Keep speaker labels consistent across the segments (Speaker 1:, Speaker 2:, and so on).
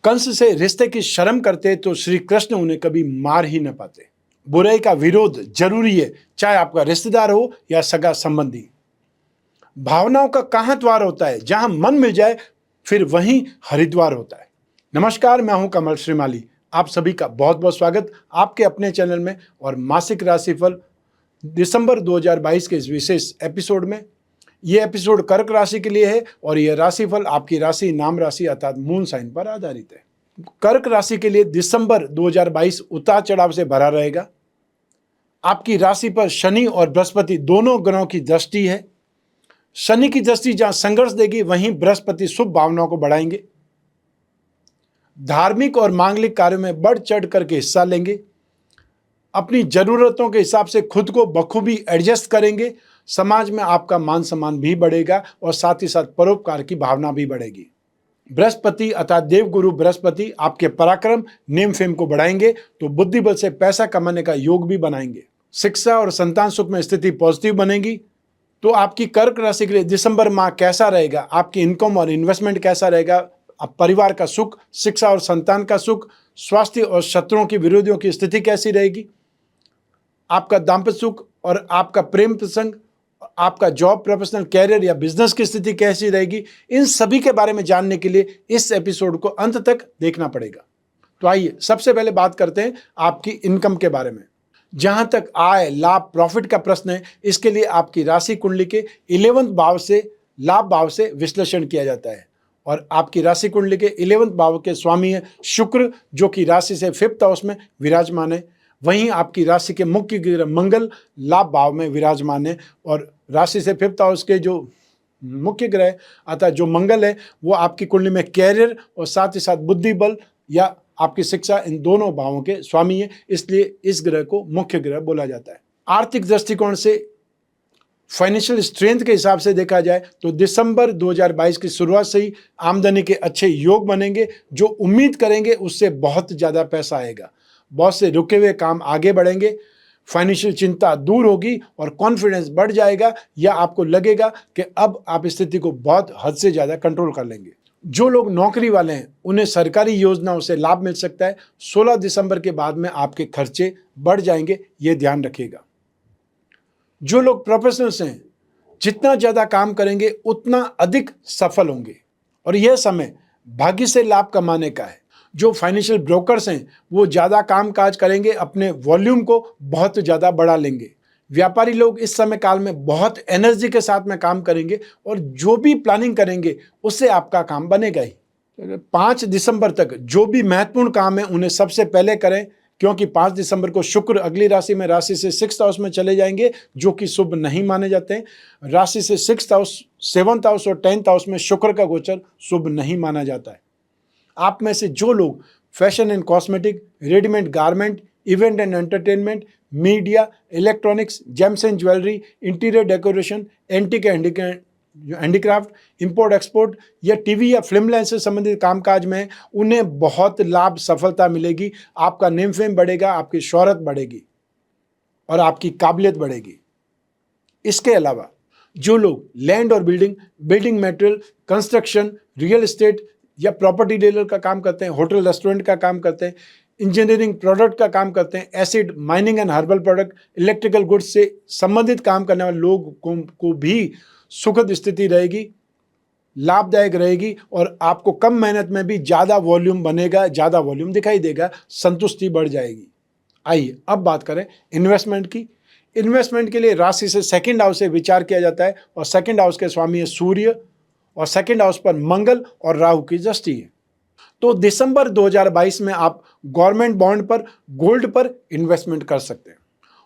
Speaker 1: कंस से रिश्ते की शर्म करते तो श्री कृष्ण उन्हें कभी मार ही न पाते। बुराई का विरोध जरूरी है, चाहे आपका रिश्तेदार हो या सगा संबंधी। भावनाओं का कहाँ द्वार होता है? जहां मन मिल जाए फिर वहीं हरिद्वार होता है। नमस्कार, मैं हूं कमल श्रीमाली। आप सभी का बहुत बहुत स्वागत आपके अपने चैनल में और मासिक राशिफल दिसंबर 2022 के इस विशेष एपिसोड में। यह एपिसोड कर्क राशि के लिए है और यह राशिफल आपकी राशि, नाम राशि अर्थात मून साइन पर आधारित है। कर्क राशि के लिए दिसंबर 2022 उतार चढ़ाव से भरा रहेगा। आपकी राशि पर शनि और बृहस्पति दोनों ग्रहों की दृष्टि है। शनि की दृष्टि जहां संघर्ष देगी, वहीं बृहस्पति शुभ भावनाओं को बढ़ाएंगे। धार्मिक और मांगलिक कार्यों में बढ़ चढ़ करके हिस्सा लेंगे। अपनी जरूरतों के हिसाब से खुद को बखूबी एडजस्ट करेंगे। समाज में आपका मान सम्मान भी बढ़ेगा और साथ ही साथ परोपकार की भावना भी बढ़ेगी। बृहस्पति अर्थात देवगुरु बृहस्पति आपके पराक्रम, नेम फेम को बढ़ाएंगे तो बुद्धि बल से पैसा कमाने का योग भी बनाएंगे। शिक्षा और संतान सुख में स्थिति पॉजिटिव बनेगी। तो आपकी कर्क राशि के लिए दिसंबर माह कैसा रहेगा? आपकी इनकम और इन्वेस्टमेंट कैसा रहेगा? परिवार का सुख, शिक्षा और संतान का सुख, स्वास्थ्य और शत्रुओं की, विरोधियों की स्थिति कैसी रहेगी? आपका दाम्पत्य सुख और आपका प्रेम प्रसंग, आपका जॉब, प्रोफेशनल कैरियर या बिजनेस की स्थिति कैसी रहेगी? इन सभी के बारे में जानने के लिए इस एपिसोड को अंत तक देखना पड़ेगा। तो आइए सबसे पहले बात करते हैं आपकी इनकम के बारे में। जहां तक आय, लाभ, प्रॉफिट का प्रश्न है, इसके लिए आपकी राशि कुंडली के 11वें भाव से, लाभ भाव से विश्लेषण किया जाता है। और आपकी राशि कुंडली के 11वें भाव के स्वामी है शुक्र, जो कि राशि से 5th हाउस में विराजमान है। वहीं आपकी राशि के मुख्य ग्रह मंगल लाभ भाव में विराजमान है और राशि से 5th हाउस के जो मुख्य ग्रह अर्थात जो मंगल है वो आपकी कुंडली में कैरियर और साथ ही साथ बुद्धि बल या आपकी शिक्षा, इन दोनों भावों के स्वामी है, इसलिए इस ग्रह को मुख्य ग्रह बोला जाता है। आर्थिक दृष्टिकोण से, फाइनेंशियल स्ट्रेंथ के हिसाब से देखा जाए तो दिसंबर 2022 की शुरुआत से ही आमदनी के अच्छे योग बनेंगे। जो उम्मीद करेंगे उससे बहुत ज़्यादा पैसा आएगा। बहुत से रुके हुए काम आगे बढ़ेंगे। फाइनेंशियल चिंता दूर होगी और कॉन्फिडेंस बढ़ जाएगा, या आपको लगेगा कि अब आप स्थिति को बहुत हद से ज़्यादा कंट्रोल कर लेंगे। जो लोग नौकरी वाले हैं उन्हें सरकारी योजनाओं से लाभ मिल सकता है। 16 दिसंबर के बाद में आपके खर्चे बढ़ जाएंगे, ये ध्यान रखिएगा। जो लोग प्रोफेशनल्स हैं, जितना ज़्यादा काम करेंगे उतना अधिक सफल होंगे और यह समय भाग्य से लाभ कमाने का है। जो फाइनेंशियल ब्रोकर्स हैं वो ज़्यादा काम काज करेंगे, अपने वॉल्यूम को बहुत ज़्यादा बढ़ा लेंगे। व्यापारी लोग इस समय काल में बहुत एनर्जी के साथ में काम करेंगे और जो भी प्लानिंग करेंगे उससे आपका काम बनेगा ही। 5 दिसंबर तक जो भी महत्वपूर्ण काम है उन्हें सबसे पहले करें, क्योंकि 5 दिसंबर को शुक्र अगली राशि में, राशि से 6th हाउस में चले जाएंगे, जो कि शुभ नहीं माने जाते हैं। राशि से 6th हाउस, 7th हाउस और 10th हाउस में शुक्र का गोचर शुभ नहीं माना जाता है। आप में से जो लोग fashion and cosmetic, readymade garment, event and entertainment, media, electronics, James and jewellery, interior decoration, antique handicraft, import export या टीवी या फिल्म लाइन से संबंधित कामकाज में, उन्हें बहुत लाभ, सफलता मिलेगी। आपका नेम फेम बढ़ेगा, आपकी शोहरत बढ़ेगी और आपकी काबिलियत बढ़ेगी। इसके अलावा जो लोग लैंड और building material, construction, real estate या प्रॉपर्टी डीलर का काम करते हैं, होटल रेस्टोरेंट का काम करते हैं, इंजीनियरिंग प्रोडक्ट का काम करते हैं, acid, mining and herbal product, electrical goods से संबंधित काम करने वाले लोगों को भी सुखद स्थिति रहेगी, लाभदायक रहेगी और आपको कम मेहनत में भी ज़्यादा वॉल्यूम बनेगा, ज़्यादा वॉल्यूम दिखाई देगा, संतुष्टि बढ़ जाएगी। आइए अब बात करें इन्वेस्टमेंट की। इन्वेस्टमेंट के लिए राशि से 2nd हाउस से विचार किया जाता है और 2nd हाउस के स्वामी है सूर्य और 2nd हाउस पर मंगल और राहु की दृष्टि है। तो दिसंबर 2022 में आप गवर्नमेंट बॉन्ड पर, गोल्ड पर इन्वेस्टमेंट कर सकते हैं।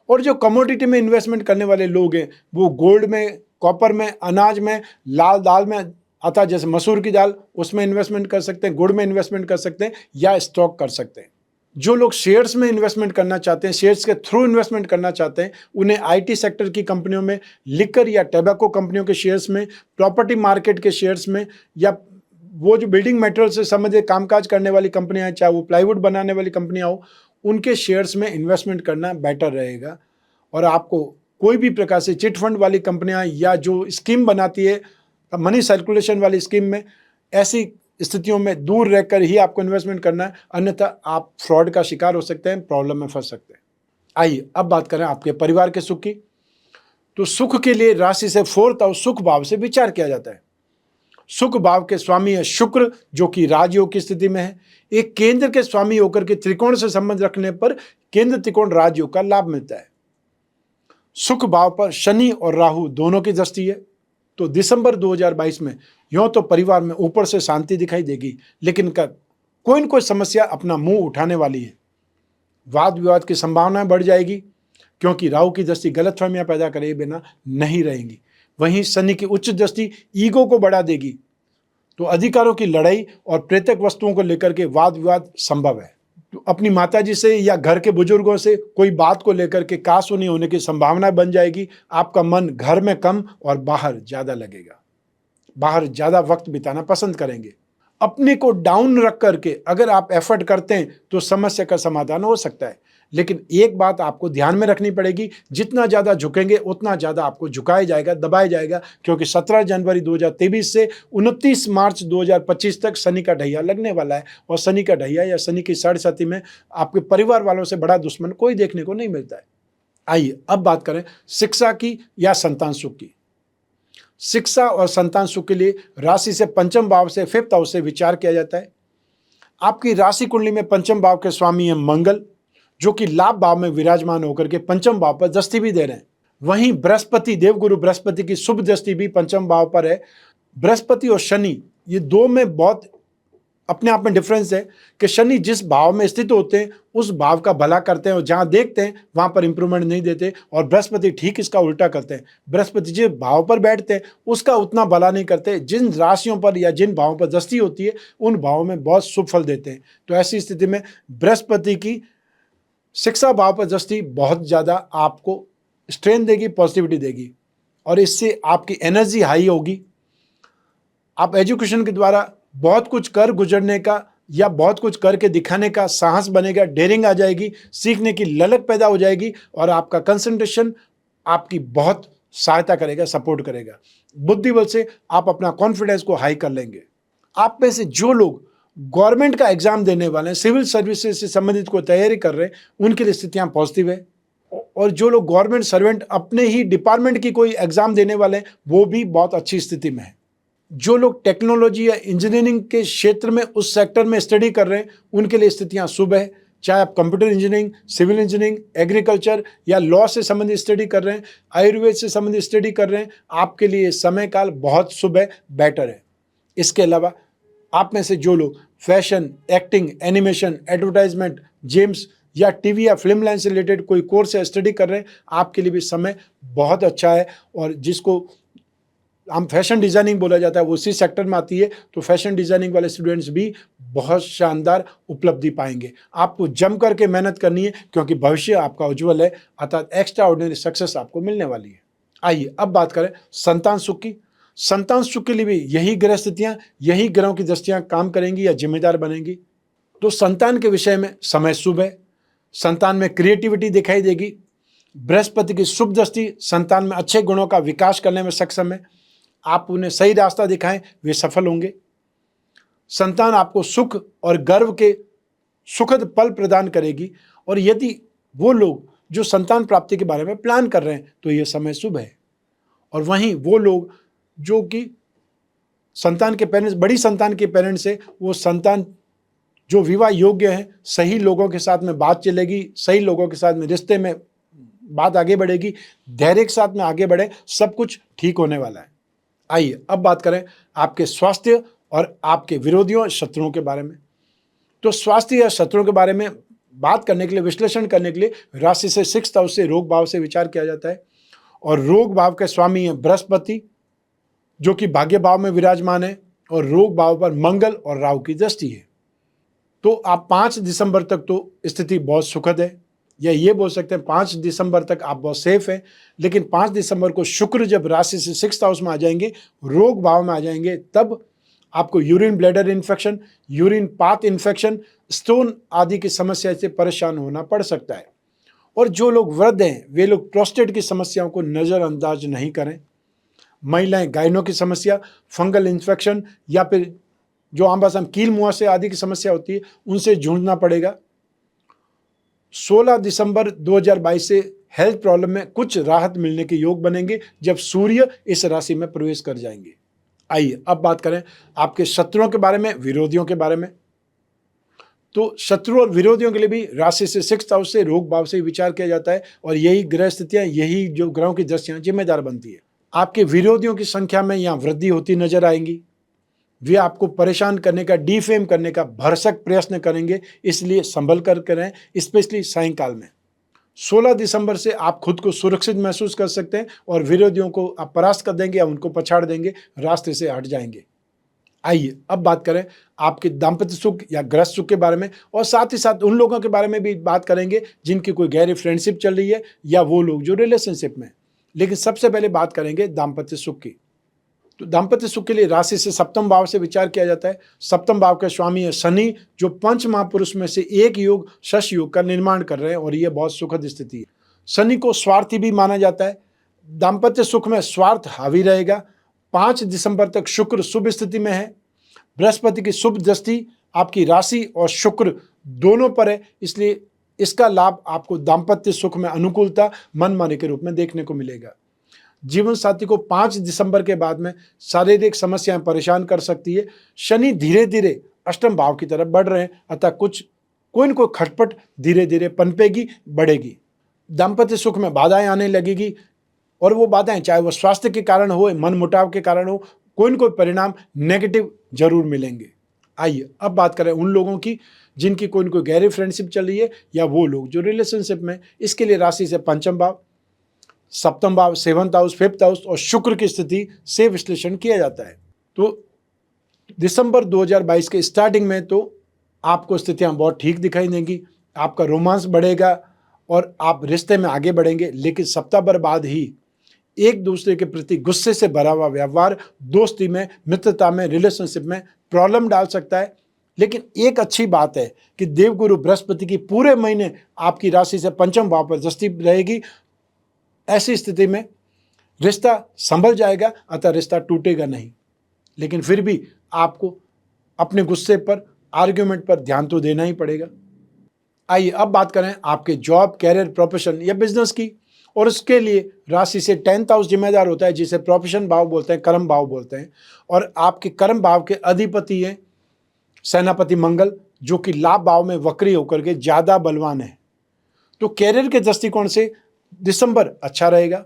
Speaker 1: और जो कमोडिटी में इन्वेस्टमेंट करने वाले लोग हैं वो गोल्ड में, कॉपर में, अनाज में, लाल दाल में अर्थात जैसे मसूर की दाल, उसमें इन्वेस्टमेंट कर सकते हैं, गुड़ में इन्वेस्टमेंट कर सकते हैं या स्टॉक कर सकते हैं। जो लोग शेयर्स में इन्वेस्टमेंट करना चाहते हैं, शेयर्स के थ्रू इन्वेस्टमेंट करना चाहते हैं, उन्हें आईटी सेक्टर की कंपनियों में, लिकर या टैबाको कंपनियों के शेयर्स में, प्रॉपर्टी मार्केट के शेयर्स में, या वो जो बिल्डिंग मटेरियल से संबंधित कामकाज करने वाली कंपनियां, चाहे वो प्लाईवुड बनाने वाली कंपनियां हो, उनके शेयर्स में इन्वेस्टमेंट करना बेटर रहेगा। और आपको कोई भी प्रकार से चिट फंड वाली कंपनियां या जो स्कीम बनाती है मनी सर्कुलेशन वाली स्कीम में, ऐसी स्थितियों में दूर रहकर ही आपको इन्वेस्टमेंट करना है, अन्यथा आप फ्रॉड का शिकार हो सकते हैं, प्रॉब्लम में फंस सकते हैं। आइए अब बात करें आपके परिवार के सुख की। तो सुख के लिए राशि से 4th हाउस सुख भाव से विचार किया जाता है। सुख भाव के स्वामी है शुक्र, जो कि राजयोग की स्थिति में है। एक केंद्र के स्वामी होकर के त्रिकोण से संबंध रखने पर केंद्र त्रिकोण राजयोग का लाभ मिलता है। सुख भाव पर शनि और राहु दोनों की दृष्टि है। तो दिसंबर 2022 में यूं तो परिवार में ऊपर से शांति दिखाई देगी, लेकिन कोई न कोई समस्या अपना मुंह उठाने वाली है। वाद विवाद की संभावनाएं बढ़ जाएगी, क्योंकि राहु की दृष्टि गलतफहमियां पैदा करे बिना नहीं रहेंगी। वहीं शनि की उच्च दृष्टि ईगो को बढ़ा देगी, तो अधिकारों की लड़ाई और प्रेतक वस्तुओं को लेकर के वाद विवाद संभव है। तो अपनी माताजी से या घर के बुजुर्गों से कोई बात को लेकर के कासुनी होने की संभावना बन जाएगी। आपका मन घर में कम और बाहर ज्यादा लगेगा, बाहर ज्यादा वक्त बिताना पसंद करेंगे। अपने को डाउन रख करके अगर आप एफर्ट करते हैं तो समस्या का समाधान हो सकता है। लेकिन एक बात आपको ध्यान में रखनी पड़ेगी, जितना ज्यादा झुकेंगे उतना ज्यादा आपको झुकाया जाएगा, दबाया जाएगा, क्योंकि 17 जनवरी 2023 से 29 मार्च 2025 तक शनि का ढैया लगने वाला है। और शनि का ढैया या शनि की साढ़ेसाती में आपके परिवार वालों से बड़ा दुश्मन कोई देखने को नहीं मिलता है। आइए अब बात करें शिक्षा की या संतान सुख की। शिक्षा और संतान सुख के लिए राशि से पंचम भाव से 5th हाउस से विचार किया जाता है। आपकी राशि कुंडली में पंचम भाव के स्वामी है मंगल, जो कि लाभ भाव में विराजमान होकर के पंचम भाव पर दृष्टि भी दे रहे हैं। वहीं बृहस्पति, देवगुरु बृहस्पति की शुभ दृष्टि भी पंचम भाव पर है। बृहस्पति और शनि ये दो में बहुत अपने आप में डिफरेंस है कि शनि जिस भाव में स्थित होते हैं उस भाव का भला करते हैं और जहां देखते हैं वहां पर इंप्रूवमेंट नहीं देते, और बृहस्पति ठीक इसका उल्टा करते हैं। बृहस्पति जिस भाव पर बैठते हैं उसका उतना भला नहीं करते, जिन राशियों पर या जिन भावों पर दृष्टि होती है उन भावों में बहुत शुभ फल देते हैं। तो ऐसी स्थिति में बृहस्पति की शिक्षा भाव पर दृष्टि बहुत ज्यादा आपको स्ट्रेंथ देगी, पॉजिटिविटी देगी, और इससे आपकी एनर्जी हाई होगी। आप एजुकेशन के द्वारा बहुत कुछ कर गुजरने का या बहुत कुछ करके दिखाने का साहस बनेगा, डेयरिंग आ जाएगी, सीखने की ललक पैदा हो जाएगी, और आपका कंसंट्रेशन आपकी बहुत सहायता करेगा, सपोर्ट करेगा। बुद्धि बल से आप अपना कॉन्फिडेंस को हाई कर लेंगे। आप में से जो लोग गवर्नमेंट का एग्जाम देने वाले हैं, सिविल सर्विसेज से संबंधित को तैयारी कर रहे हैं, उनके लिए स्थितियां पॉजिटिव है। और जो लोग गवर्नमेंट सर्वेंट अपने ही डिपार्टमेंट की कोई एग्जाम देने वाले हैं, वो भी बहुत अच्छी स्थिति में है। जो लोग टेक्नोलॉजी या इंजीनियरिंग के क्षेत्र में उस सेक्टर में स्टडी कर रहे हैं, उनके लिए स्थितियां शुभ है। चाहे आप computer engineering, civil engineering, agriculture या लॉ से संबंधित स्टडी कर रहे हैं, आयुर्वेद से संबंधित स्टडी कर रहे हैं, आपके लिए समय काल बहुत शुभ है, बेटर है। इसके अलावा आप में से जो लोग fashion, acting, animation, advertisement, games या टीवी या फिल्म लाइन से रिलेटेड कोई कोर्स या स्टडी कर रहे हैं, आपके लिए भी समय बहुत अच्छा है। और जिसको हम फैशन डिजाइनिंग बोला जाता है वो उसी सेक्टर में आती है, तो फैशन डिजाइनिंग वाले स्टूडेंट्स भी बहुत शानदार उपलब्धि पाएंगे। आपको जम करके मेहनत करनी है, क्योंकि भविष्य आपका उज्जवल है, अर्थात एक्स्ट्रा ऑर्डिनरी सक्सेस आपको मिलने वाली है। आइए अब बात करें संतान सुख की। संतान सुख के लिए भी यही ग्रह स्थितियां, यही ग्रहों की दृष्टियां काम करेंगी या जिम्मेदार बनेंगी। तो संतान के विषय में समय शुभ है। संतान में क्रिएटिविटी दिखाई देगी। बृहस्पति की शुभ दृष्टि संतान में अच्छे गुणों का विकास करने में सक्षम है। आप उन्हें सही रास्ता दिखाएं, वे सफल होंगे। संतान आपको सुख और गर्व के सुखद पल प्रदान करेगी। और यदि वो लोग जो संतान प्राप्ति के बारे में प्लान कर रहे हैं तो यह समय शुभ है। और वहीं वो लोग जो कि संतान के पेरेंट्स, बड़ी संतान के पेरेंट्स है, वो संतान जो विवाह योग्य है, सही लोगों के साथ में बात चलेगी, सही लोगों के साथ में रिश्ते में बात आगे बढ़ेगी, धैर्य के साथ में आगे बढ़े, सब कुछ ठीक होने वाला है। आइए अब बात करें आपके स्वास्थ्य और आपके विरोधियों, शत्रुओं के बारे में। तो स्वास्थ्य या शत्रुओं के बारे में बात करने के लिए, विश्लेषण करने के लिए राशि से 6th हाउस से रोग भाव से विचार किया जाता है। और रोग भाव के स्वामी है बृहस्पति, जो कि भाग्य भाव में विराजमान है, और रोग भाव पर मंगल और राहु की दृष्टि है। तो आप 5 दिसंबर तक तो स्थिति बहुत सुखद है, या ये बोल सकते हैं 5 दिसंबर तक आप बहुत सेफ हैं। लेकिन 5 दिसंबर को शुक्र जब राशि से 6th हाउस में आ जाएंगे, रोग भाव में आ जाएंगे, तब आपको urine bladder infection, urine path infection, stone आदि की समस्या से परेशान होना पड़ सकता है। और जो लोग वृद्ध हैं वे लोग प्रोस्टेट की समस्याओं को नज़रअंदाज नहीं करें। महिलाएं गायनों की समस्या, फंगल इन्फेक्शन या फिर जो आम भाषा में कील मुहासे आदि की समस्या होती है, उनसे जूझना पड़ेगा। 16 दिसंबर 2022 से हेल्थ प्रॉब्लम में कुछ राहत मिलने के योग बनेंगे जब सूर्य इस राशि में प्रवेश कर जाएंगे। आइए अब बात करें आपके शत्रुओं के बारे में, विरोधियों के बारे में। तो शत्रु और विरोधियों के लिए भी राशि से 6th हाउस से, रोग भाव से विचार किया जाता है और यही ग्रह स्थितियां, यही जो ग्रहों की दृष्टियां जिम्मेदार बनती है। आपके विरोधियों की संख्या में यहाँ वृद्धि होती नजर आएंगी। वे आपको परेशान करने का, डिफेम करने का भरसक प्रयत्न करेंगे, इसलिए संभल कर करें, स्पेशली सायंकाल में। 16 दिसंबर से आप खुद को सुरक्षित महसूस कर सकते हैं और विरोधियों को आप परास्त कर देंगे या उनको पछाड़ देंगे, रास्ते से हट जाएंगे। आइए अब बात करें आपके दाम्पत्य सुख या गृहस्थ सुख के बारे में और साथ ही साथ उन लोगों के बारे में भी बात करेंगे जिनकी कोई गहरी फ्रेंडशिप चल रही है या वो लोग जो रिलेशनशिप में। लेकिन सबसे पहले बात करेंगे दाम्पत्य सुख की। तो दाम्पत्य सुख के लिए राशि से 7वें भाव से विचार किया जाता है। 7वें भाव के स्वामी है शनि, जो पंच महापुरुष में से एक योग, शश योग का निर्माण कर रहे हैं और यह बहुत सुखद स्थिति है। शनि को स्वार्थी भी माना जाता है। दाम्पत्य सुख में स्वार्थ हावी रहेगा। 5 दिसंबर तक शुक्र शुभ स्थिति में है। बृहस्पति की शुभ दृष्टि आपकी राशि और शुक्र दोनों पर है, इसलिए इसका लाभ आपको दाम्पत्य सुख में अनुकूलता, मनमाने के रूप में देखने को मिलेगा। जीवन साथी को 5 दिसंबर के बाद में शारीरिक समस्याएं परेशान कर सकती है। शनि धीरे धीरे अष्टम भाव की तरफ बढ़ रहे हैं, अतः कोई न कोई खटपट धीरे धीरे पनपेगी, बढ़ेगी। दाम्पत्य सुख में बाधाएं आने लगेगी और वो बाधाएं चाहे वो स्वास्थ्य के कारण हो, मन मुटाव के कारण हो, कोई न कोई परिणाम नेगेटिव जरूर मिलेंगे। आइए अब बात करें उन लोगों की जिनकी कोई न कोई गहरी फ्रेंडशिप चल रही है या वो लोग जो रिलेशनशिप में। इसके लिए राशि से 5वां भाव, 7वां भाव, 7th हाउस, 5th हाउस और शुक्र की स्थिति से विश्लेषण किया जाता है। तो दिसंबर 2022 के स्टार्टिंग में तो आपको स्थितियां बहुत ठीक दिखाई देंगी, आपका रोमांस बढ़ेगा और आप रिश्ते में आगे बढ़ेंगे। लेकिन सप्ताह भर बाद ही एक दूसरे के प्रति गुस्से से भरा हुआ व्यवहार दोस्ती में, मित्रता में, रिलेशनशिप में प्रॉब्लम डाल सकता है। लेकिन एक अच्छी बात है कि देवगुरु बृहस्पति की पूरे महीने आपकी राशि से 5वें भाव पर दृष्टि रहेगी। ऐसी स्थिति में रिश्ता संभल जाएगा, अतः रिश्ता टूटेगा नहीं। लेकिन फिर भी आपको अपने गुस्से पर, आर्ग्यूमेंट पर ध्यान तो देना ही पड़ेगा। आइए अब बात करें आपके जॉब, कैरियर, प्रोफेशन या बिजनेस की। और उसके लिए राशि से 10th हाउस जिम्मेदार होता है, जिसे प्रोफेशन भाव बोलते हैं, कर्म भाव बोलते हैं। और आपके कर्म भाव के अधिपति हैं सेनापति मंगल, जो कि लाभ भाव में वक्री होकर के ज्यादा बलवान है। तो कैरियर के दृष्टिकोण से दिसंबर अच्छा रहेगा।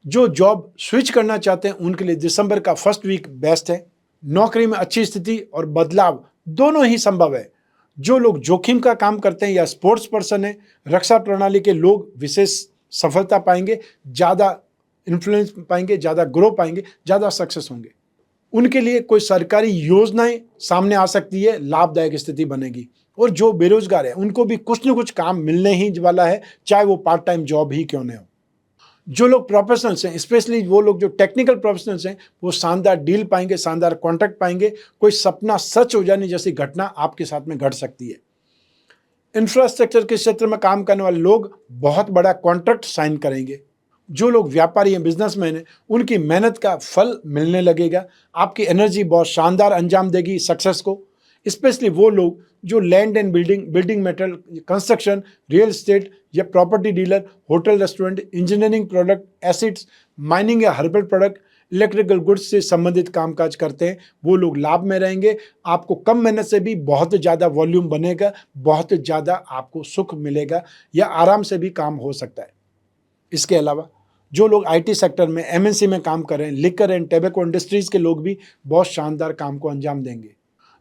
Speaker 1: जो जॉब स्विच करना चाहते हैं उनके लिए दिसंबर का फर्स्ट वीक बेस्ट है। नौकरी में अच्छी स्थिति और बदलाव दोनों ही संभव है। जो लोग जोखिम का काम करते हैं या स्पोर्ट्स पर्सन है, रक्षा प्रणाली के लोग विशेष सफलता पाएंगे, ज़्यादा इन्फ्लुएंस पाएंगे, ज़्यादा ग्रो पाएंगे, ज़्यादा सक्सेस होंगे। उनके लिए कोई सरकारी योजनाएं सामने आ सकती है, लाभदायक स्थिति बनेगी। और जो बेरोजगार है उनको भी कुछ न कुछ काम मिलने ही वाला है, चाहे वो पार्ट टाइम जॉब ही क्यों न हो। जो लोग प्रोफेशनल्स हैं, स्पेशली वो लोग जो टेक्निकल प्रोफेशनल्स हैं, वो शानदार डील पाएंगे, शानदार कॉन्ट्रैक्ट पाएंगे। कोई सपना सच हो जाने जैसी घटना आपके साथ में घट सकती है। इंफ्रास्ट्रक्चर के क्षेत्र में काम करने वाले लोग बहुत बड़ा कॉन्ट्रैक्ट साइन करेंगे। जो लोग व्यापारी हैं, बिजनेसमैन हैं, उनकी मेहनत का फल मिलने लगेगा। आपकी एनर्जी बहुत शानदार अंजाम देगी सक्सेस को। स्पेशली वो लोग जो land and building material, construction, real estate या property dealer, hotel, restaurant, engineering product, acids, mining या हर्बल प्रोडक्ट, इलेक्ट्रिकल गुड्स से संबंधित कामकाज करते हैं, वो लोग लाभ में रहेंगे। आपको कम मेहनत से भी बहुत ज़्यादा वॉल्यूम बनेगा, बहुत ज़्यादा आपको सुख मिलेगा या आराम से भी काम हो सकता है। इसके अलावा जो लोग आईटी सेक्टर में, एमएनसी में काम कर रहे हैं, लिकर एंड टैबेको इंडस्ट्रीज के लोग भी बहुत शानदार काम को अंजाम देंगे।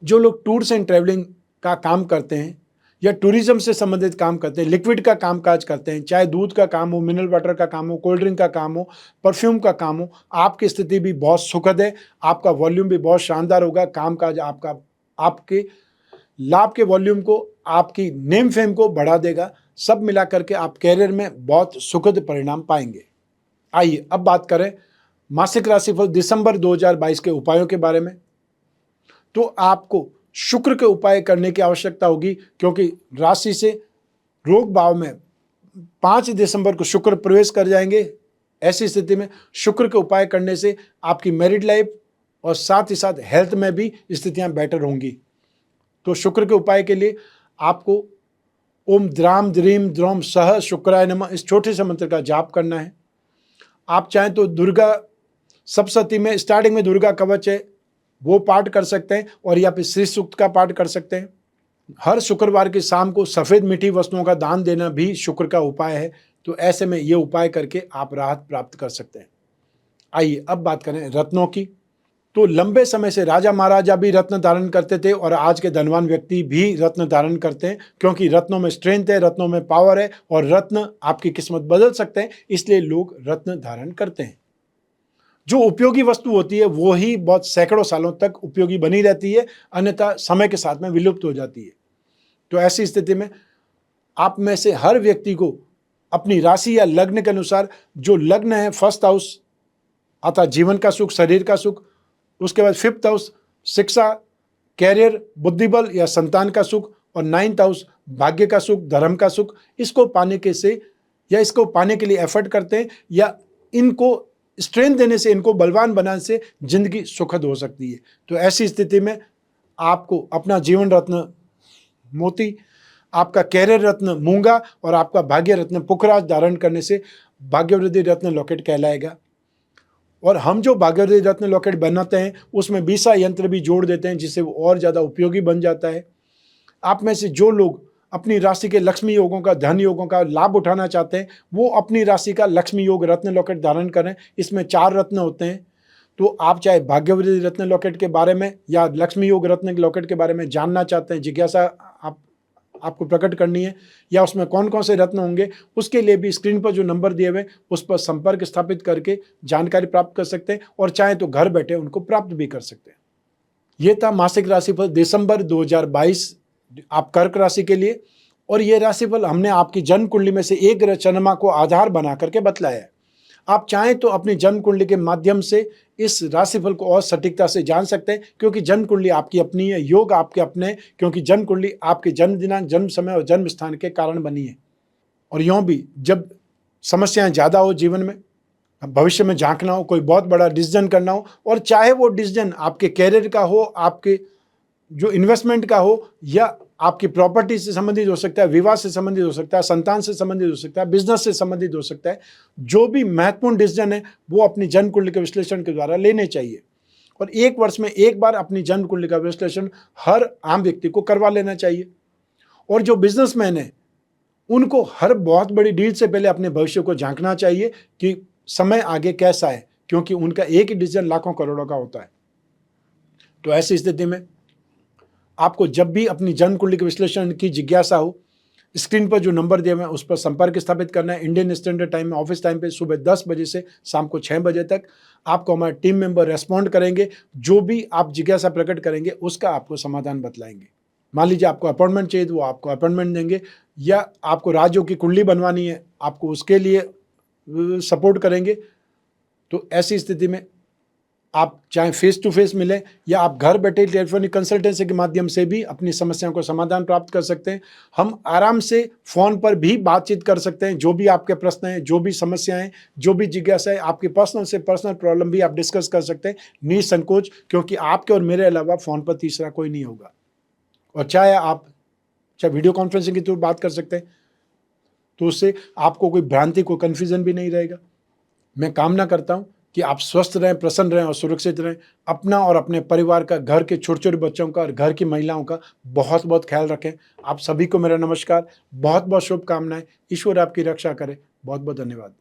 Speaker 1: जो लोग टूर्स एंड ट्रैवलिंग का काम करते हैं या टूरिज्म से संबंधित काम करते हैं, लिक्विड का कामकाज करते हैं, चाहे दूध का काम हो, मिनरल वाटर का काम हो, कोल्ड ड्रिंक का काम हो, परफ्यूम का काम हो, आपकी स्थिति भी बहुत सुखद है। आपका वॉल्यूम भी बहुत शानदार होगा। कामकाज आपका आपके लाभ के वॉल्यूम को, आपकी नेम फेम को बढ़ा देगा। सब मिलाकर के आप कैरियर में बहुत सुखद परिणाम पाएंगे। आइए अब बात करें मासिक राशिफल दिसंबर 2022 के उपायों के बारे में। तो आपको शुक्र के उपाय करने की आवश्यकता होगी, क्योंकि राशि से रोग भाव में 5 दिसंबर को शुक्र प्रवेश कर जाएंगे। ऐसी स्थिति में शुक्र के उपाय करने से आपकी मैरिड लाइफ, और साथ ही साथ हेल्थ में भी स्थितियां बेटर होंगी। तो शुक्र के उपाय के लिए आपको ओम द्राम द्रीम द्रोम सह शुक्राय नमः इस छोटे से मंत्र का जाप करना है। आप चाहें तो दुर्गा सप्तशती में स्टार्टिंग में दुर्गा कवच है वो पाठ कर सकते हैं, और या फिर श्री सूक्त का पाठ कर सकते हैं। हर शुक्रवार की शाम को सफ़ेद मीठी वस्तुओं का दान देना भी शुक्र का उपाय है। तो ऐसे में ये उपाय करके आप राहत प्राप्त कर सकते हैं। आइए अब बात करें रत्नों की। तो लंबे समय से राजा महाराजा भी रत्न धारण करते थे, और आज के धनवान व्यक्ति भी रत्न धारण करते हैं, क्योंकि रत्नों में स्ट्रेंथ है, रत्नों में पावर है, और रत्न आपकी किस्मत बदल सकते हैं, इसलिए लोग रत्न धारण करते हैं। जो उपयोगी वस्तु होती है वो ही बहुत सैकड़ों सालों तक उपयोगी बनी रहती है, अन्यथा समय के साथ में विलुप्त हो जाती है। तो ऐसी स्थिति में आप में से हर व्यक्ति को अपनी राशि या लग्न के अनुसार, जो लग्न है फर्स्ट हाउस अर्थात जीवन का सुख, शरीर का सुख, उसके बाद फिफ्थ हाउस शिक्षा, कैरियर, बुद्धिबल या संतान का सुख, और नाइन्थ हाउस भाग्य का सुख, धर्म का सुख, इसको पाने के लिए एफर्ट करते हैं, या इनको स्ट्रेंथ देने से, इनको बलवान बनाने से जिंदगी सुखद हो सकती है। तो ऐसी स्थिति में आपको अपना जीवन रत्न मोती, आपका कैरियर रत्न मूंगा और आपका भाग्य रत्न पुखराज धारण करने से भाग्यवृद्धि रत्न लॉकेट कहलाएगा। और हम जो भाग्यवृद्धि रत्न लॉकेट बनाते हैं उसमें बीसा यंत्र भी जोड़ देते हैं, जिससे वो और ज़्यादा उपयोगी बन जाता है। आप में से जो लोग अपनी राशि के लक्ष्मी योगों का, धन योगों का लाभ उठाना चाहते हैं, वो अपनी राशि का लक्ष्मी योग रत्न लॉकेट धारण करें। इसमें 4 रत्न होते हैं। तो आप चाहे भाग्यवृद्धि रत्न लॉकेट के बारे में या लक्ष्मी योग रत्न लॉकेट के बारे में जानना चाहते हैं, जिज्ञासा आपको प्रकट करनी है, या उसमें कौन कौन से रत्न होंगे, उसके लिए भी स्क्रीन पर जो नंबर दिए हुए उस पर संपर्क स्थापित करके जानकारी प्राप्त कर सकते हैं, और चाहे तो घर बैठे उनको प्राप्त भी कर सकते हैं। ये था मासिक राशिफल दिसंबर 2022 आप कर्क राशि के लिए। और ये राशिफल हमने आपकी जन्म कुंडली में से एक ग्रह चंद्रमा को आधार बना करके बतलाया है। आप चाहें तो अपनी जन्म कुंडली के माध्यम से इस राशिफल को और सटीकता से जान सकते हैं, क्योंकि जन्म कुंडली आपकी अपनी है, योग आपके अपने हैं, क्योंकि जन्म कुंडली आपके जन्म दिनांक, जन्म समय और जन्म स्थान के कारण बनी है। और यूँ भी जब समस्याएं ज़्यादा हो जीवन में, भविष्य में झांकना हो, कोई बहुत बड़ा डिसीजन करना हो, और चाहे वो डिसीजन आपके कैरियर का हो, आपके जो इन्वेस्टमेंट का हो, या आपकी प्रॉपर्टी से संबंधित हो सकता है, विवाह से संबंधित हो सकता है, संतान से संबंधित हो सकता है, बिजनेस से संबंधित हो सकता है, जो भी महत्वपूर्ण डिसीजन है वो अपनी जन्म कुंडली के विश्लेषण के द्वारा लेने चाहिए। और 1 वर्ष में एक बार अपनी जन्म कुंडली का विश्लेषण हर आम व्यक्ति को करवा लेना चाहिए। और जो बिजनेसमैन है उनको हर बहुत बड़ी डील से पहले अपने भविष्य को झांकना चाहिए कि समय आगे कैसा है, क्योंकि उनका एक ही डिसीजन लाखों करोड़ों का होता है। तो ऐसी स्थिति में आपको जब भी अपनी जन्म कुंडली के विश्लेषण की जिज्ञासा हो, स्क्रीन पर जो नंबर दिए हुए हैं उस पर संपर्क स्थापित करना है। इंडियन स्टैंडर्ड टाइम में, ऑफिस टाइम पे सुबह 10 बजे से शाम को 6 बजे तक आपको हमारे टीम मेंबर रेस्पॉन्ड करेंगे। जो भी आप जिज्ञासा प्रकट करेंगे उसका आपको समाधान बतलाएंगे। मान लीजिए आपको अपॉइंटमेंट चाहिए तो वो आपको अपॉइंटमेंट देंगे, या आपको राज्यों की कुंडली बनवानी है, आपको उसके लिए सपोर्ट करेंगे। तो ऐसी स्थिति में आप चाहे फेस टू फेस मिलें, या आप घर बैठे टेलीफोनिक कंसल्टेंसी के माध्यम से भी अपनी समस्याओं को समाधान प्राप्त कर सकते हैं। हम आराम से फ़ोन पर भी बातचीत कर सकते हैं। जो भी आपके प्रश्न हैं, जो भी समस्याएं, जो भी जिज्ञासा है, आपकी पर्सनल से पर्सनल प्रॉब्लम भी आप डिस्कस कर सकते हैं निसंकोच, क्योंकि आपके और मेरे अलावा फ़ोन पर तीसरा कोई नहीं होगा। और चाहे वीडियो कॉन्फ्रेंसिंग के थ्रू बात कर सकते हैं, तो उससे आपको कोई भ्रांति, कोई कन्फ्यूज़न भी नहीं रहेगा। मैं कामना करता हूँ कि आप स्वस्थ रहें, प्रसन्न रहें और सुरक्षित रहें। अपना और अपने परिवार का, घर के छोटे छोटे बच्चों का और घर की महिलाओं का बहुत बहुत ख्याल रखें। आप सभी को मेरा नमस्कार, बहुत बहुत शुभकामनाएं। ईश्वर आपकी रक्षा करे। बहुत बहुत धन्यवाद।